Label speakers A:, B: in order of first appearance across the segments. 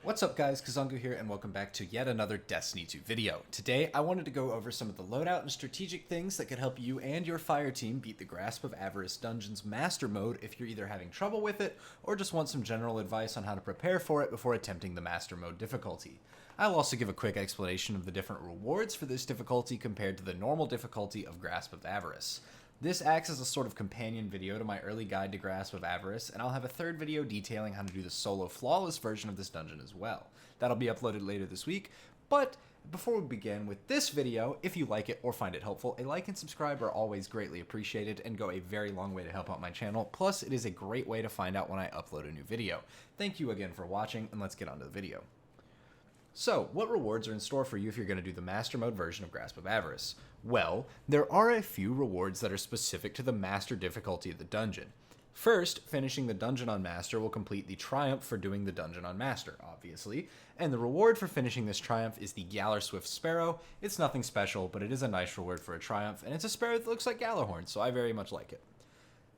A: What's up guys, Kazungu here and welcome back to yet another Destiny 2 video. Today I wanted to go over some of the loadout and strategic things that could help you and your fire team beat the Grasp of Avarice Dungeon's Master Mode if you're either having trouble with it or just want some general advice on how to prepare for it before attempting the Master Mode difficulty. I'll also give a quick explanation of the different rewards for this difficulty compared to the normal difficulty of Grasp of Avarice. This acts as a sort of companion video to my early guide to Grasp of Avarice, and I'll have a third video detailing how to do the solo flawless version of this dungeon as well. That'll be uploaded later this week, but before we begin with this video, if you like it or find it helpful, a like and subscribe are always greatly appreciated and go a very long way to help out my channel, plus it is a great way to find out when I upload a new video. Thank you again for watching, and let's get on to the video. So, what rewards are in store for you if you're going to do the Master Mode version of Grasp of Avarice? Well, there are a few rewards that are specific to the Master difficulty of the dungeon. First, finishing the dungeon on Master will complete the triumph for doing the dungeon on Master, obviously, and the reward for finishing this triumph is the Gallerswift Sparrow. It's nothing special, but it is a nice reward for a triumph, and it's a sparrow that looks like Gallarhorn, so I very much like it.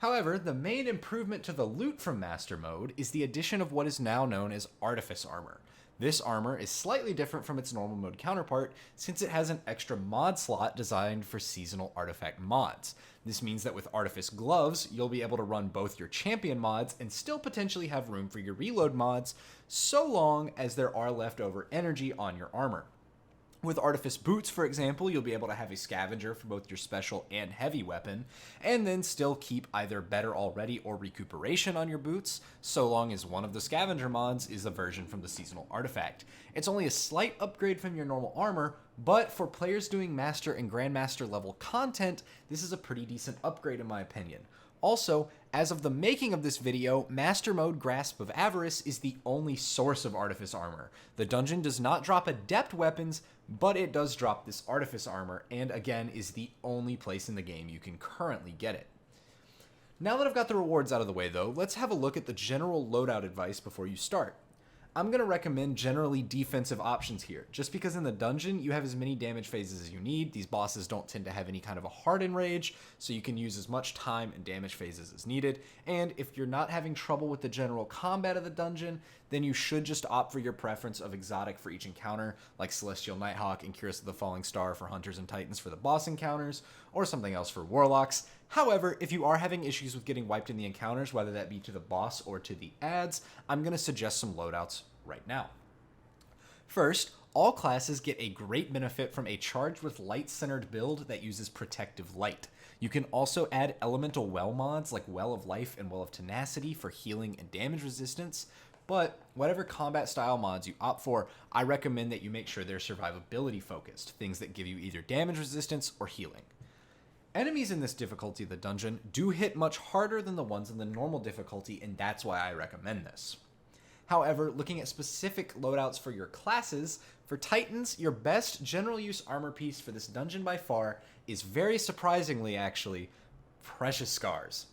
A: However, the main improvement to the loot from Master Mode is the addition of what is now known as Artifice Armor. This armor is slightly different from its normal mode counterpart since it has an extra mod slot designed for seasonal artifact mods. This means that with Artifice Gloves, you'll be able to run both your champion mods and still potentially have room for your reload mods, so long as there are leftover energy on your armor. With Artifice Boots, for example, you'll be able to have a scavenger for both your special and heavy weapon, and then still keep either Better Already or Recuperation on your boots, so long as one of the scavenger mods is a version from the seasonal artifact. It's only a slight upgrade from your normal armor, but for players doing Master and Grandmaster level content, this is a pretty decent upgrade in my opinion. Also, as of the making of this video, Master Mode Grasp of Avarice is the only source of Artifice Armor. The dungeon does not drop adept weapons, but it does drop this Artifice Armor, and again is the only place in the game you can currently get it. Now that I've got the rewards out of the way though, let's have a look at the general loadout advice before you start. I'm going to recommend generally defensive options here, just because in the dungeon you have as many damage phases as you need. These bosses don't tend to have any kind of a harden rage, so you can use as much time and damage phases as needed, and if you're not having trouble with the general combat of the dungeon, then you should just opt for your preference of exotic for each encounter, like Celestial Nighthawk and Curse of the Falling Star for Hunters and Titans for the boss encounters, or something else for Warlocks. However, if you are having issues with getting wiped in the encounters, whether that be to the boss or to the ads, I'm going to suggest some loadouts right now. First, all classes get a great benefit from a charged with light-centered build that uses protective light. You can also add elemental well mods like Well of Life and Well of Tenacity for healing and damage resistance, but whatever combat style mods you opt for, I recommend that you make sure they're survivability focused, things that give you either damage resistance or healing. Enemies in this difficulty of the dungeon do hit much harder than the ones in the normal difficulty, and that's why I recommend this. However, looking at specific loadouts for your classes, for Titans, your best general use armor piece for this dungeon by far is, very surprisingly actually, Precious Scars.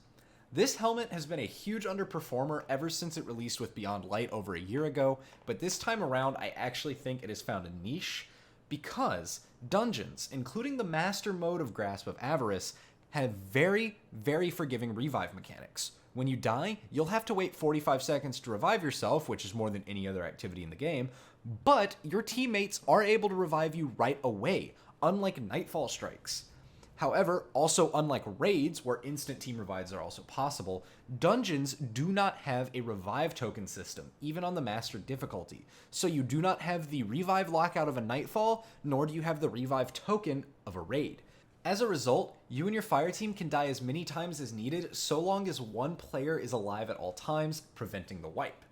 A: This helmet has been a huge underperformer ever since it released with Beyond Light over a year ago, but this time around I actually think it has found a niche because dungeons, including the Master Mode of Grasp of Avarice, have very, very forgiving revive mechanics. When you die, you'll have to wait 45 seconds to revive yourself, which is more than any other activity in the game, but your teammates are able to revive you right away, unlike Nightfall Strikes. However, also unlike raids, where instant team revives are also possible, dungeons do not have a revive token system, even on the Master difficulty, so you do not have the revive lockout of a Nightfall, nor do you have the revive token of a raid. As a result, you and your fire team can die as many times as needed, so long as one player is alive at all times, preventing the wipe.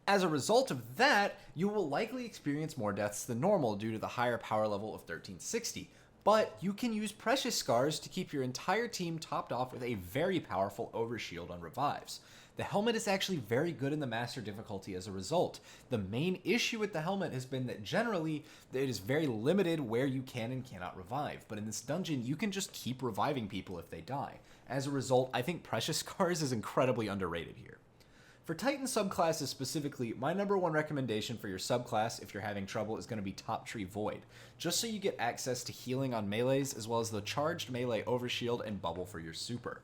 A: As a result of that, you will likely experience more deaths than normal due to the higher power level of 1360, but you can use Precious Scars to keep your entire team topped off with a very powerful overshield on revives. The helmet is actually very good in the Master difficulty as a result. The main issue with the helmet has been that generally it is very limited where you can and cannot revive, but in this dungeon you can just keep reviving people if they die. As a result, I think Precious Scars is incredibly underrated here. For Titan subclasses specifically, my number one recommendation for your subclass if you're having trouble is going to be Top Tree Void, just so you get access to healing on melees as well as the charged melee overshield and bubble for your super.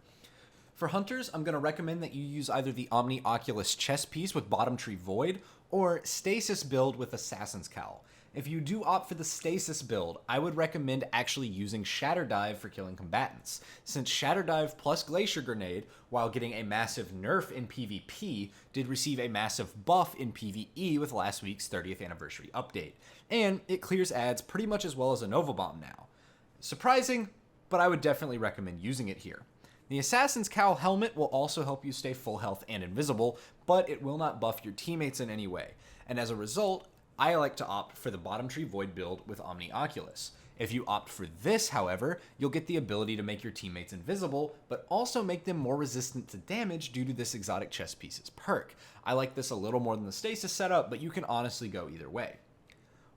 A: For Hunters, I'm going to recommend that you use either the Omni Oculus chest piece with Bottom Tree Void or Stasis build with Assassin's Cowl. If you do opt for the Stasis build, I would recommend actually using Shatter Dive for killing combatants, since Shatter Dive plus Glacier Grenade, while getting a massive nerf in PvP, did receive a massive buff in PvE with last week's 30th anniversary update, and it clears ads pretty much as well as a Nova Bomb now. Surprising, but I would definitely recommend using it here. The Assassin's Cowl helmet will also help you stay full health and invisible, but it will not buff your teammates in any way, and as a result, I like to opt for the Bottom Tree Void build with Omni Oculus. If you opt for this, however, you'll get the ability to make your teammates invisible, but also make them more resistant to damage due to this exotic chest pieces perk. I like this a little more than the Stasis setup, but you can honestly go either way.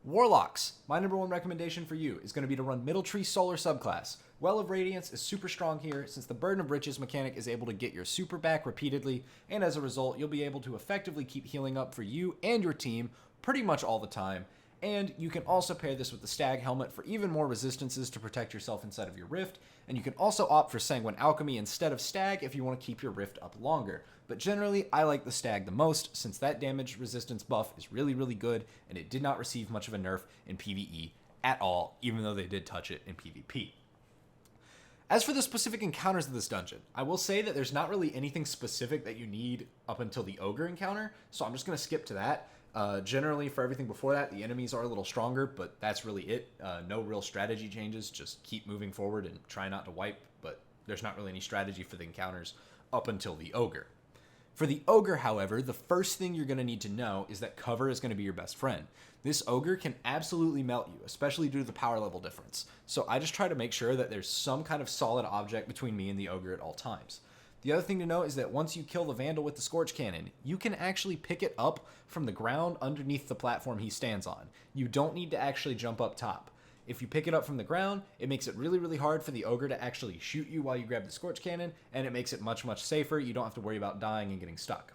A: Warlocks, my number one recommendation for you is going to be to run Middle Tree Solar subclass. Well of Radiance is super strong here since the Burden of Riches mechanic is able to get your super back repeatedly, and as a result, you'll be able to effectively keep healing up for you and your team pretty much all the time. And you can also pair this with the Stag helmet for even more resistances to protect yourself inside of your rift, and you can also opt for Sanguine Alchemy instead of Stag if you want to keep your rift up longer. But generally, I like the Stag the most since that damage resistance buff is really, really good, and it did not receive much of a nerf in PvE at all, even though they did touch it in PvP. As for the specific encounters of this dungeon, I will say that there's not really anything specific that you need up until the Ogre Encounter, so I'm just going to skip to that. Generally, for everything before that, the enemies are a little stronger, but that's really it. No real strategy changes, just keep moving forward and try not to wipe, but there's not really any strategy for the encounters up until the Ogre. For the Ogre, however, the first thing you're going to need to know is that cover is going to be your best friend. This Ogre can absolutely melt you, especially due to the power level difference, so I just try to make sure that there's some kind of solid object between me and the Ogre at all times. The other thing to know is that once you kill the Vandal with the Scorch Cannon, you can actually pick it up from the ground underneath the platform he stands on. You don't need to actually jump up top. If you pick it up from the ground, it makes it really, really hard for the Ogre to actually shoot you while you grab the Scorch Cannon, and it makes it much, much safer. You don't have to worry about dying and getting stuck.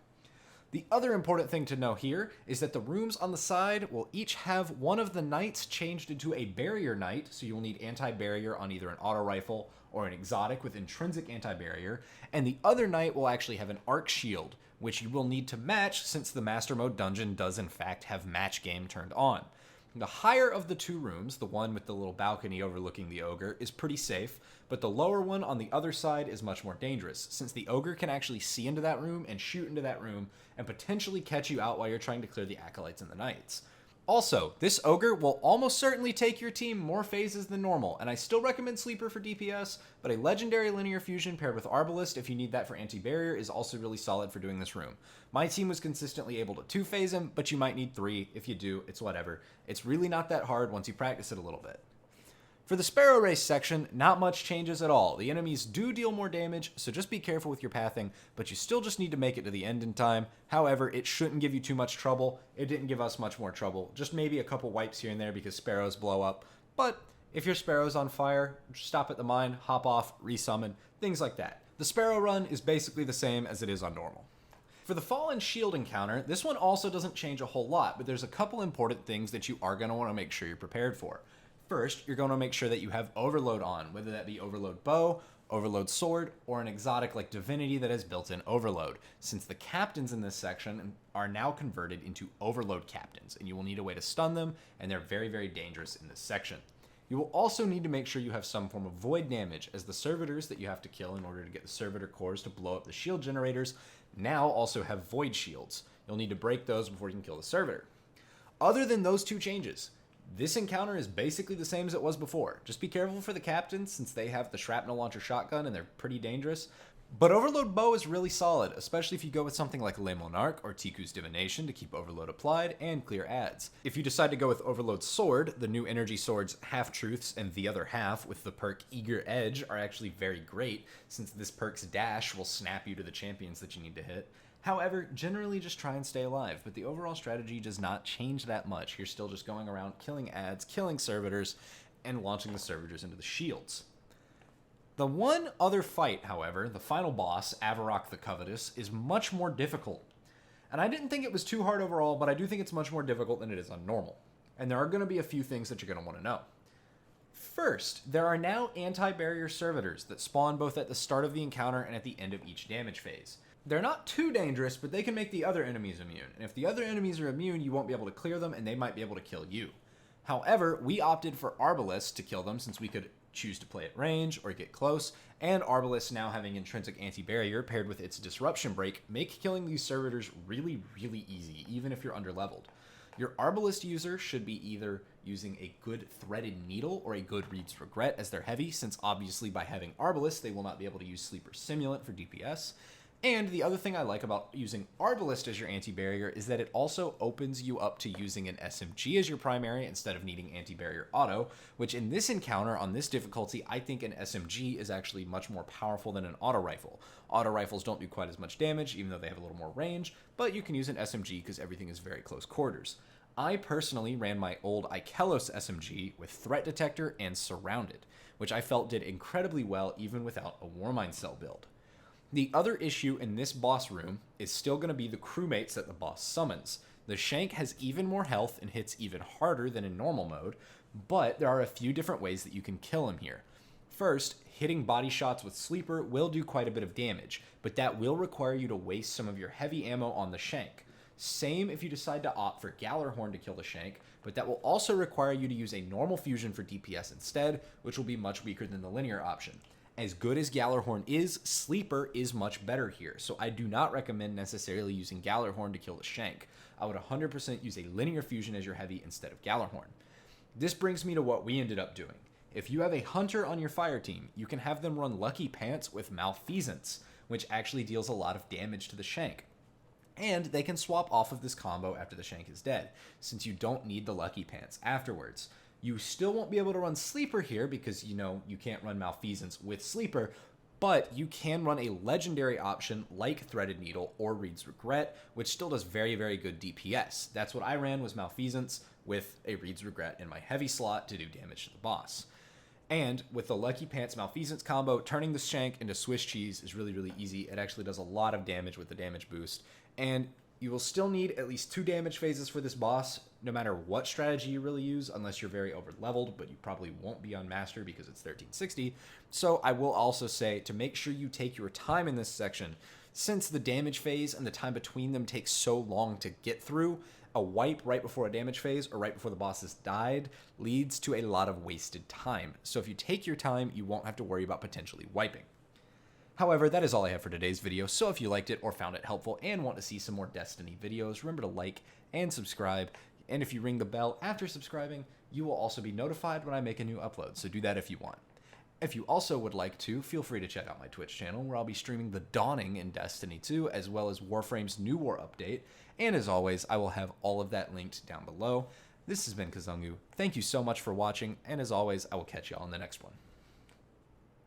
A: The other important thing to know here is that the rooms on the side will each have one of the knights changed into a barrier knight, so you'll need anti-barrier on either an auto rifle or an exotic with intrinsic anti-barrier, and the other knight will actually have an arc shield, which you will need to match since the Master Mode dungeon does in fact have match game turned on. The higher of the two rooms, the one with the little balcony overlooking the Ogre, is pretty safe, but the lower one on the other side is much more dangerous, since the Ogre can actually see into that room and shoot into that room and potentially catch you out while you're trying to clear the Acolytes and the Knights. Also, this Ogre will almost certainly take your team more phases than normal, and I still recommend Sleeper for DPS, but a Legendary Linear Fusion paired with Arbalist if you need that for anti-barrier is also really solid for doing this room. My team was consistently able to 2-phase him, but you might need 3. If you do, it's whatever. It's really not that hard once you practice it a little bit. For the Sparrow Race section, not much changes at all. The enemies do deal more damage, so just be careful with your pathing, but you still just need to make it to the end in time. However, it shouldn't give you too much trouble. It didn't give us much more trouble. Just maybe a couple wipes here and there because Sparrows blow up. But if your Sparrow's on fire, stop at the mine, hop off, resummon, things like that. The Sparrow run is basically the same as it is on normal. For the Fallen Shield encounter, this one also doesn't change a whole lot, but there's a couple important things that you are going to want to make sure you're prepared for. First, you're going to make sure that you have Overload on, whether that be Overload Bow, Overload Sword, or an exotic like Divinity that has built-in Overload, since the captains in this section are now converted into Overload captains, and you will need a way to stun them, and they're very, very dangerous in this section. You will also need to make sure you have some form of void damage, as the servitors that you have to kill in order to get the servitor cores to blow up the shield generators now also have void shields. You'll need to break those before you can kill the servitor. Other than those two changes, this encounter is basically the same as it was before. Just be careful for the captains since they have the shrapnel launcher shotgun and they're pretty dangerous. But Overload Bow is really solid, especially if you go with something like Le Monarch or Tiku's Divination to keep Overload applied and clear ads. If you decide to go with Overload Sword, the new energy swords Half Truths and the other half with the perk Eager Edge are actually very great, since this perk's dash will snap you to the champions that you need to hit. However, generally just try and stay alive, but the overall strategy does not change that much. You're still just going around killing ads, killing servitors, and launching the servitors into the shields. The one other fight, however, the final boss, Avarok the Covetous, is much more difficult. And I didn't think it was too hard overall, but I do think it's much more difficult than it is on normal. And there are going to be a few things that you're going to want to know. First, there are now anti-barrier servitors that spawn both at the start of the encounter and at the end of each damage phase. They're not too dangerous, but they can make the other enemies immune. And if the other enemies are immune, you won't be able to clear them, and they might be able to kill you. However, we opted for Arbalists to kill them since we could choose to play at range or get close, and Arbalists now having intrinsic anti-barrier paired with its disruption break make killing these servitors really, really easy, even if you're underleveled. Your Arbalist user should be either using a good Threaded Needle or a good Reed's Regret as they're heavy, since obviously by having Arbalist, they will not be able to use Sleeper Simulant for DPS. And the other thing I like about using Arbalist as your anti-barrier is that it also opens you up to using an SMG as your primary instead of needing anti-barrier auto, which in this encounter, on this difficulty, I think an SMG is actually much more powerful than an auto rifle. Auto rifles don't do quite as much damage, even though they have a little more range, but you can use an SMG because everything is very close quarters. I personally ran my old Ikelos SMG with Threat Detector and Surrounded, which I felt did incredibly well even without a Warmind Cell build. The other issue in this boss room is still going to be the crewmates that the boss summons. The Shank has even more health and hits even harder than in normal mode, but there are a few different ways that you can kill him here. First, hitting body shots with Sleeper will do quite a bit of damage, but that will require you to waste some of your heavy ammo on the Shank. Same if you decide to opt for Gallarhorn to kill the Shank, but that will also require you to use a normal fusion for DPS instead, which will be much weaker than the linear option. As good as Gallarhorn is, Sleeper is much better here, so I do not recommend necessarily using Gallarhorn to kill the Shank. I would 100% use a linear fusion as your heavy instead of Gallarhorn. This brings me to what we ended up doing. If you have a Hunter on your fire team, you can have them run Lucky Pants with Malfeasance, which actually deals a lot of damage to the Shank. And they can swap off of this combo after the Shank is dead, since you don't need the Lucky Pants afterwards. You still won't be able to run Sleeper here because, you can't run Malfeasance with Sleeper, but you can run a legendary option like Threaded Needle or Reed's Regret, which still does very, very good DPS. That's what I ran, was Malfeasance with a Reed's Regret in my heavy slot to do damage to the boss. And with the Lucky Pants Malfeasance combo, turning the Shank into Swiss cheese is really, really easy. It actually does a lot of damage with the damage boost, and you will still need at least 2 damage phases for this boss, no matter what strategy you really use, unless you're very over-leveled, but you probably won't be on Master because it's 1360. So I will also say to make sure you take your time in this section, since the damage phase and the time between them takes so long to get through. A wipe right before a damage phase or right before the boss has died leads to a lot of wasted time. So if you take your time, you won't have to worry about potentially wiping. However, that is all I have for today's video, so if you liked it or found it helpful and want to see some more Destiny videos, remember to like and subscribe, and if you ring the bell after subscribing, you will also be notified when I make a new upload, so do that if you want. If you also would like to, feel free to check out my Twitch channel, where I'll be streaming The Dawning in Destiny 2, as well as Warframe's New War update, and as always, I will have all of that linked down below. This has been Kazungu. Thank you so much for watching, and as always, I will catch you all in the next one.